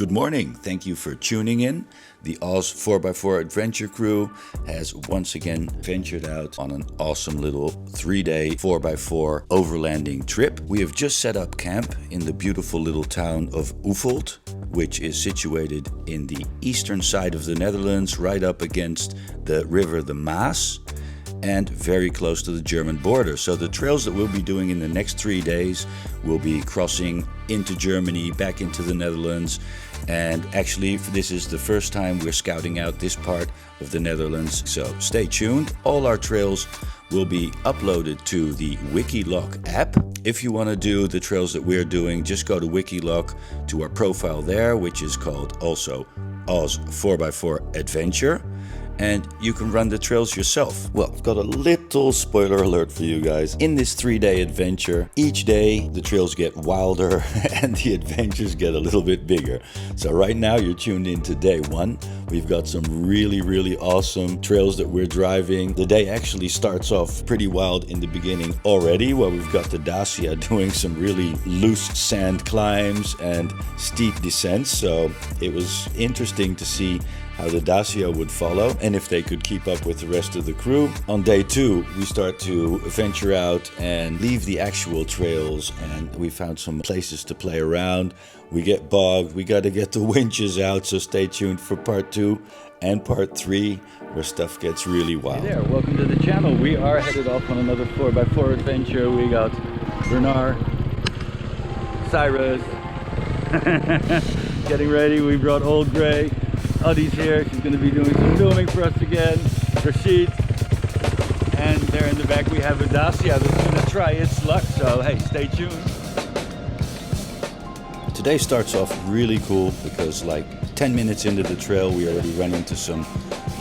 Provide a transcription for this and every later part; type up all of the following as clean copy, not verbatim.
Good morning. Thank you for tuning in. The Oz 4x4 Adventure crew has once again ventured out on an awesome little 3-day 4x4 overlanding trip. We have just set up camp in the beautiful little town of Overlanding, which is situated in the eastern side of the Netherlands, right up against the river the Maas, and very close to the German border. So the trails that we'll be doing in the next 3 days will be crossing into Germany, back into the Netherlands, and actually this is the first time we're scouting out this part of the Netherlands, so stay tuned. All our trails will be uploaded to the WikiLoc app. If you want to do the trails that we're doing, just go to WikiLoc, to our profile there, which is called also Oz 4x4 Adventure, and you can run the trails yourself. Well, I've got a little spoiler alert for you guys. In this 3-day adventure, each day the trails get wilder and the adventures get a little bit bigger. So right now you're tuned in to day 1. We've got some really awesome trails that we're driving. The day actually starts off pretty wild in the beginning already, where we've got the Dacia doing some really loose sand climbs and steep descents. So it was interesting to see how the Dacia would follow and if they could keep up with the rest of the crew. On day 2, we start to venture out and leave the actual trails, and we found some places to play around. We get bogged, we got to get the winches out, so stay tuned for part 2 and part 3, where stuff gets really wild. Hey there, welcome to the channel. We are headed off on another 4x4 adventure. We got Bernard, Cyrus, getting ready. We brought Old Grey. Audie's here, she's going to be doing some filming for us again. Rashid. And there in the back we have a Dacia that's going to try its luck, so hey, stay tuned. Today starts off really cool because like 10 minutes into the trail we already run into some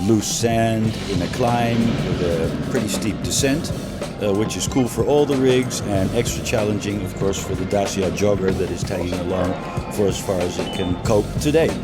loose sand in a climb with a pretty steep descent, which is cool for all the rigs and extra challenging of course for the Dacia jogger that is tagging along for as far as it can cope today.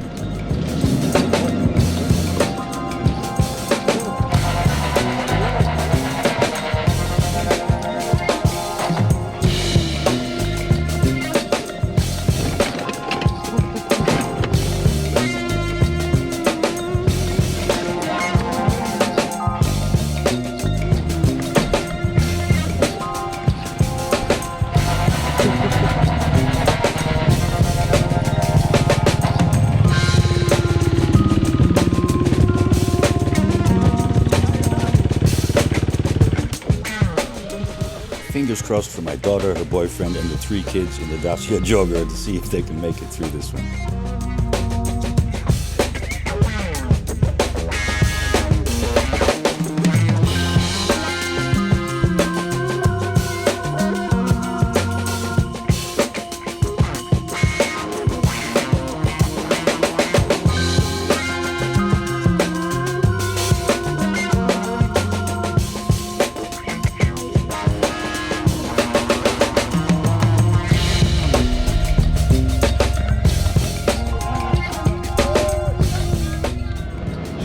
Fingers crossed for my daughter, her boyfriend, and the 3 kids in the Dacia jogger to see if they can make it through this one.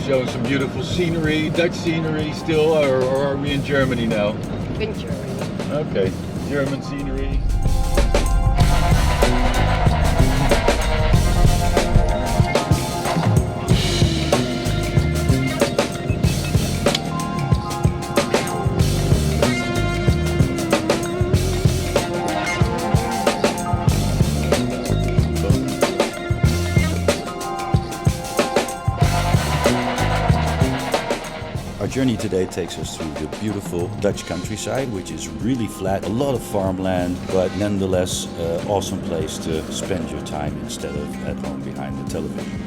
Showing some beautiful scenery, Dutch scenery still, or are we in Germany now? In Germany. Okay, German scenery. Our journey today takes us through the beautiful Dutch countryside, which is really flat, a lot of farmland, but nonetheless an awesome place to spend your time instead of at home behind the television.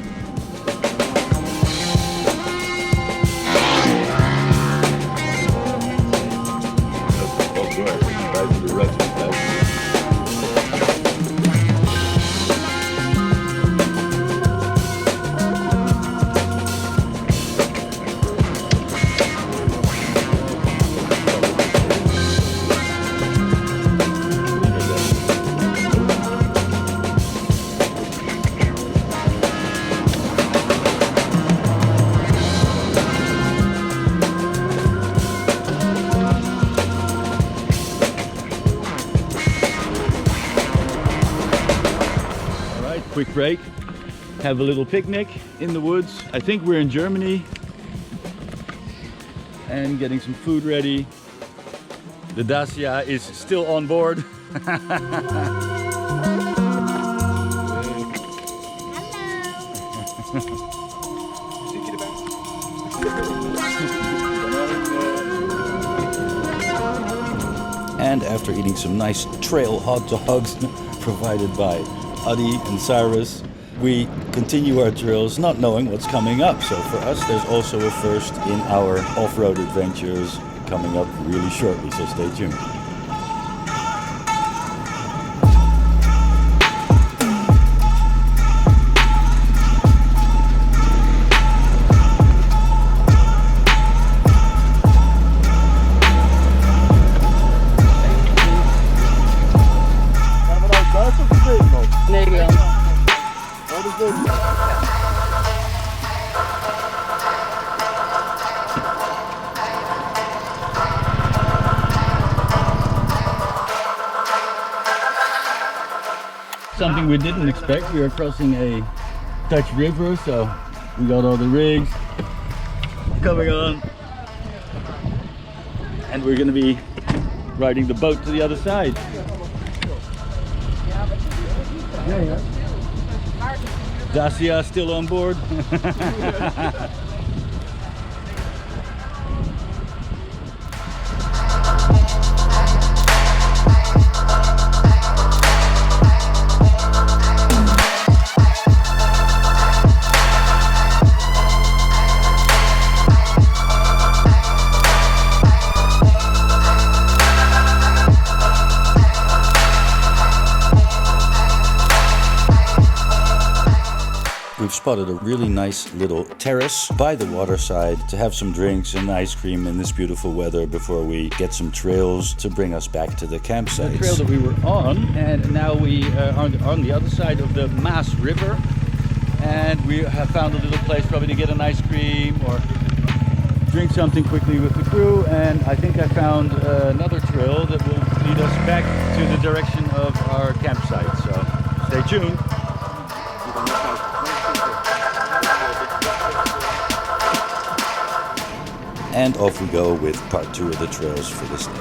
Quick break. have a little picnic in the woods. I think we're in Germany. And getting some food ready. The Dacia is still on board. And after eating some nice trail hot dogs provided by Adi and Cyrus, we continue our trails not knowing what's coming up. So for us, there's also a first in our off-road adventures coming up really shortly, so stay tuned. Something we didn't expect. We are crossing a Dutch river, so we got all the rigs coming on. And we're gonna be riding the boat to the other side. Dacia still on board. We've spotted a really nice little terrace by the waterside to have some drinks and ice cream in this beautiful weather before we get some trails to bring us back to the campsite. The trail that we were on, and now we are on the other side of the Maas River, and we have found a little place probably to get an ice cream or drink something quickly with the crew. And I think I found another trail that will lead us back to the direction of our campsite, so stay tuned. And off we go with part 2 of the trails for this day.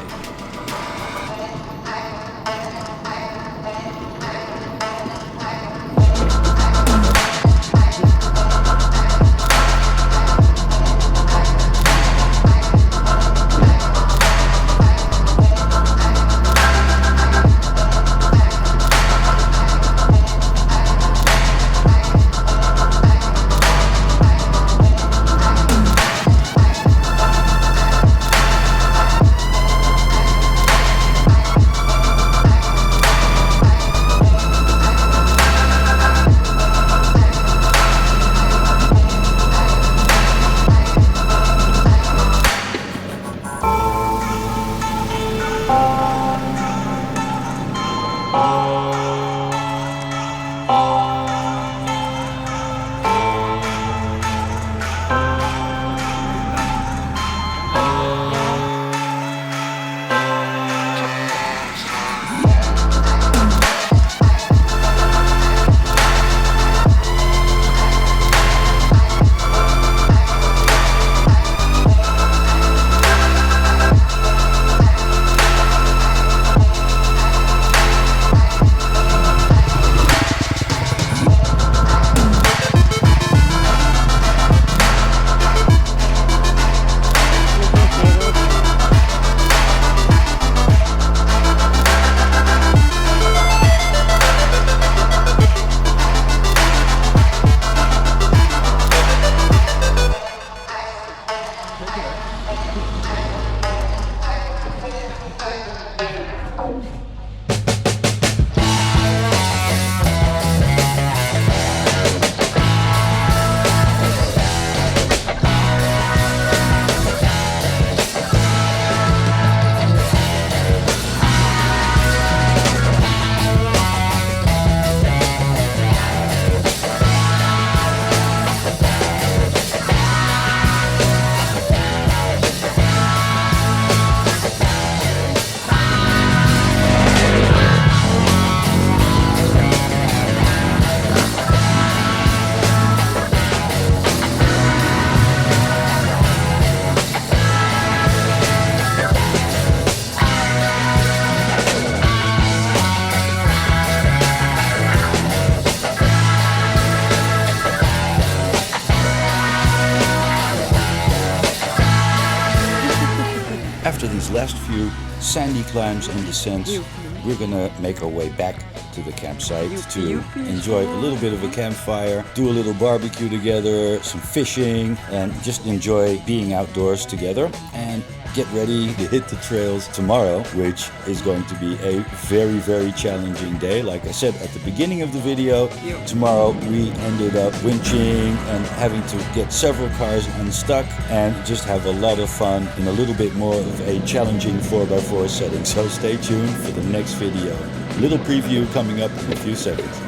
after these last few sandy climbs and descents, we're gonna make our way back to the campsite to enjoy a little bit of a campfire, do a little barbecue together, some fishing, and just enjoy being outdoors together, and get ready to hit the trails tomorrow, which is going to be a very, very challenging day. Like I said at the beginning of the video, tomorrow we ended up winching and having to get several cars unstuck and just have a lot of fun in a little bit more of a challenging 4x4 setting. So stay tuned for the next video. Little preview coming up in a few seconds.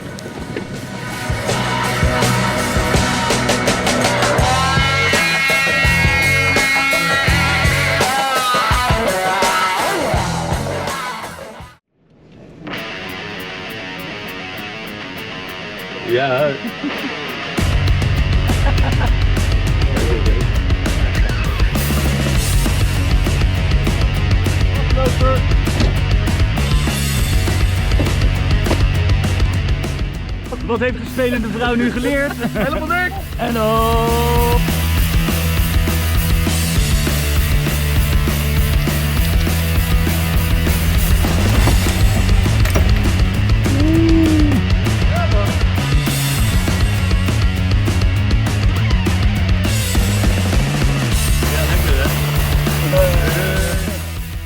Ja. Wat heeft de spelende vrouw nu geleerd? Helemaal niks! En op!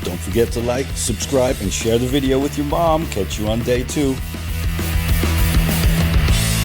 Don't forget to like, subscribe, and share the video with your mom. Catch you on day 2.